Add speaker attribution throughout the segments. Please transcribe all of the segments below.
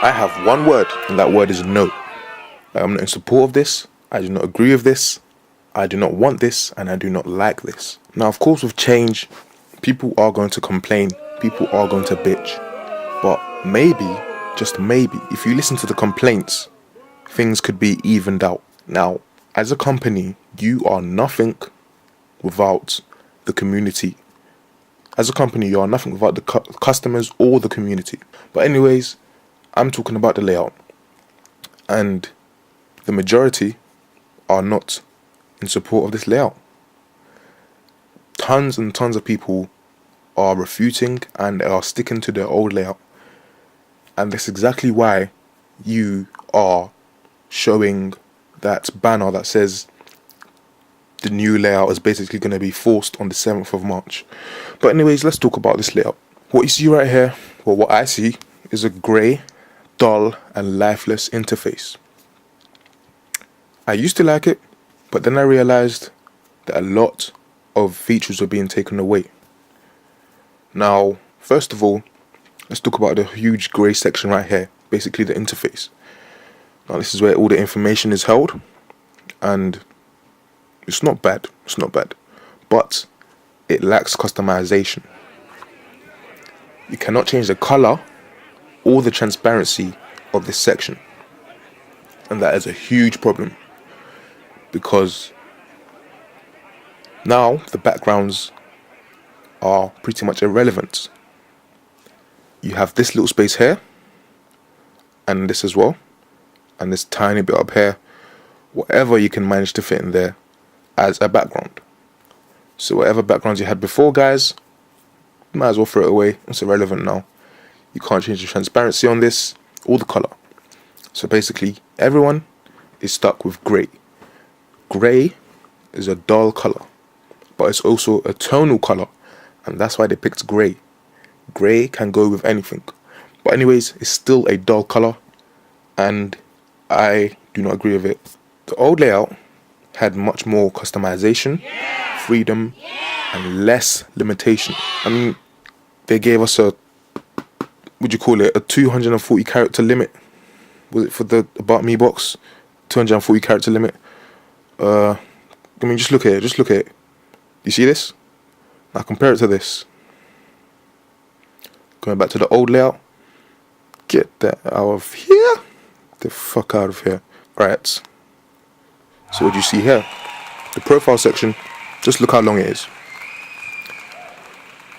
Speaker 1: I have one word, and that word is no. I'm not in support of this. I do not agree with this. I do not want this, and I do not like this. Now, of course, with change, people are going to complain. People are going to bitch. But maybe, just maybe, if you listen to the complaints, things could be evened out. Now, as a company, you are nothing without the community. As a company, you are nothing without the customers or the community. But anyways, I'm talking about the layout. And the majority are not in support of this layout. Tons and tons of people are refuting and are sticking to their old layout. And that's exactly why you are showing that banner that says the new layout is basically going to be forced on the 7th of March. But anyways, let's talk about this layout. What you see right here, well, what I see is a grey, dull and lifeless interface. I used to like it, but then I realized that a lot of features were being taken away. Now, first of all, let's talk about the huge grey section right here, basically the interface. Now, this is where all the information is held, and it's not bad, but it lacks customization. You cannot change the color or the transparency of this section, and that is a huge problem, because now the backgrounds are pretty much irrelevant. You have this little space here, and this as well, and this tiny bit up here, whatever you can manage to fit in there as a background. So whatever backgrounds you had before, guys, might as well throw it away. It's irrelevant now. You can't change the transparency on this or the color. So basically, everyone is stuck with grey. Grey is a dull color, but it's also a tonal color, and that's why they picked grey. Grey can go with anything. But anyways, it's still a dull color, and I do not agree with it. The old layout had much more customization, freedom, and less limitation. I mean, they gave us a 240 character limit. Was it for the About Me box? 240 character limit. I mean, just look at it. You see this? Now compare it to this. Going back to the old layout. Get that out of here. The fuck out of here. Right. So what do you see here? The profile section. Just look how long it is.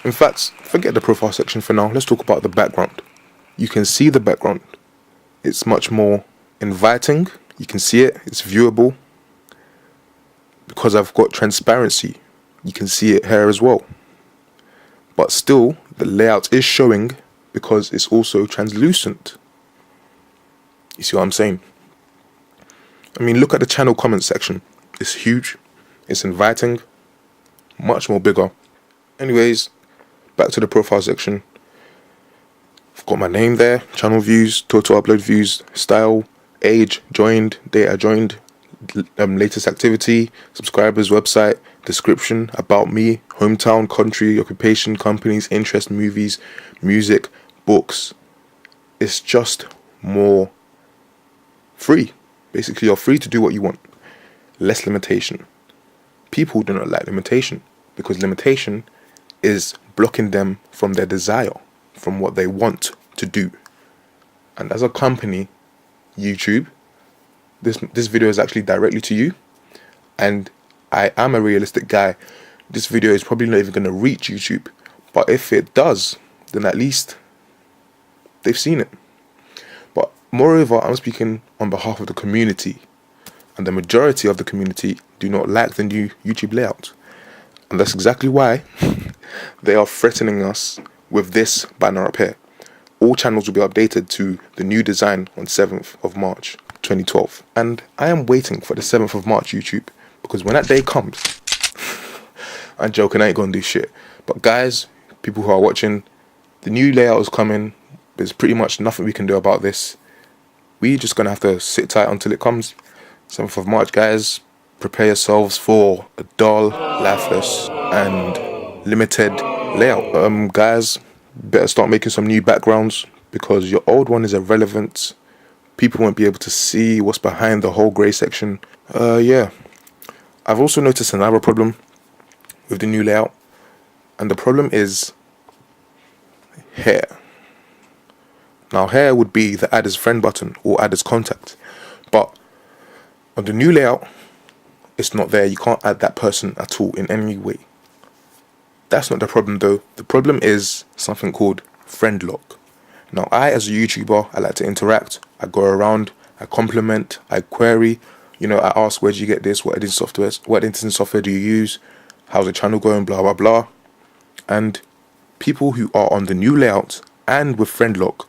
Speaker 1: In fact, forget the profile section for now. Let's talk about the background. You can see the background. It's much more inviting. You can see it. It's viewable. Because I've got transparency, you can see it here as well. But still, the layout is showing because it's also translucent. You see what I'm saying? I mean, look at the channel comment section. It's huge. It's inviting. Much more bigger. Anyways, back to the profile section. I've got my name there, channel views, total upload views, style, age, joined, data joined, latest activity, subscribers, website, description, about me, hometown, country, occupation, companies, interest, movies, music, books. It's just more free. Basically, you're free to do what you want. Less limitation. People do not like limitation because limitation is blocking them from their desire, from what they want to do. And as a company, YouTube, this video is actually directly to you, and I am a realistic guy. This video is probably not even going to reach YouTube, but if it does, then at least they've seen it. But moreover, I'm speaking on behalf of the community, and the majority of the community do not like the new YouTube layout, and that's exactly why they are threatening us with this banner up here. All channels will be updated to the new design on 7th of March 2012. And I am waiting for the 7th of March, YouTube, because when that day comes, I'm joking, I ain't gonna do shit. But guys, people who are watching, the new layout is coming. There's pretty much nothing we can do about this. We're just gonna have to sit tight until it comes. 7th of March, guys. Prepare yourselves for a dull, lifeless, and limited layout. Guys, better start making some new backgrounds, because your old one is irrelevant. People won't be able to see what's behind the whole grey section. Yeah. I've also noticed another problem with the new layout, and the problem is hair. Now, hair would be the add as friend button or add as contact, but on the new layout, it's not there. You can't add that person at all in any way. That's not the problem though. The problem is something called friend lock. Now, I, as a YouTuber, I like to interact. I go around, I compliment, I query. You know, I ask, where do you get this? What editing software do you use? How's the channel going? Blah, blah, blah. And people who are on the new layout and with friend lock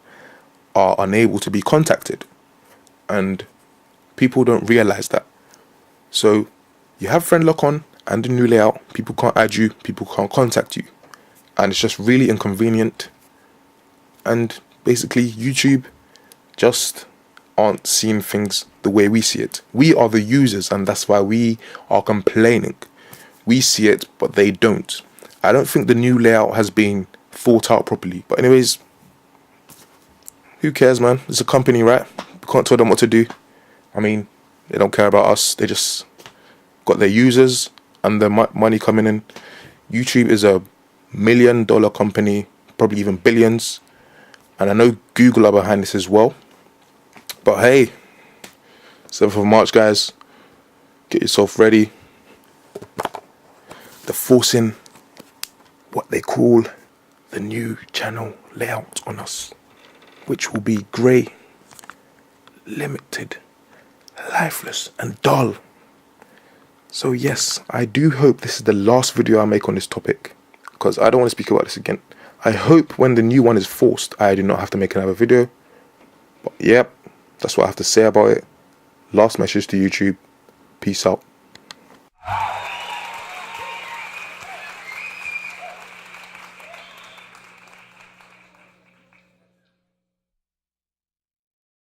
Speaker 1: are unable to be contacted. And people don't realize that. So you have friend lock on and the new layout. People can't add you. People can't contact you. And it's just really inconvenient. And basically, YouTube just aren't seeing things the way we see it. We are the users, and that's why we are complaining. We see it, but they don't. I don't think the new layout has been thought out properly. But anyways, who cares, man? It's a company, right? We can't tell them what to do. I mean, they don't care about us. They just got their users and the money coming in. YouTube is a $1 million company, probably even billions. And I know Google are behind this as well. But hey, 7th of March, guys, get yourself ready. They're forcing what they call the new channel layout on us, which will be grey, limited, lifeless and dull. So yes, I do hope this is the last video I make on this topic, because I don't want to speak about this again. I hope when the new one is forced, I do not have to make another video. But yep, that's what I have to say about it. Last message to YouTube. Peace out.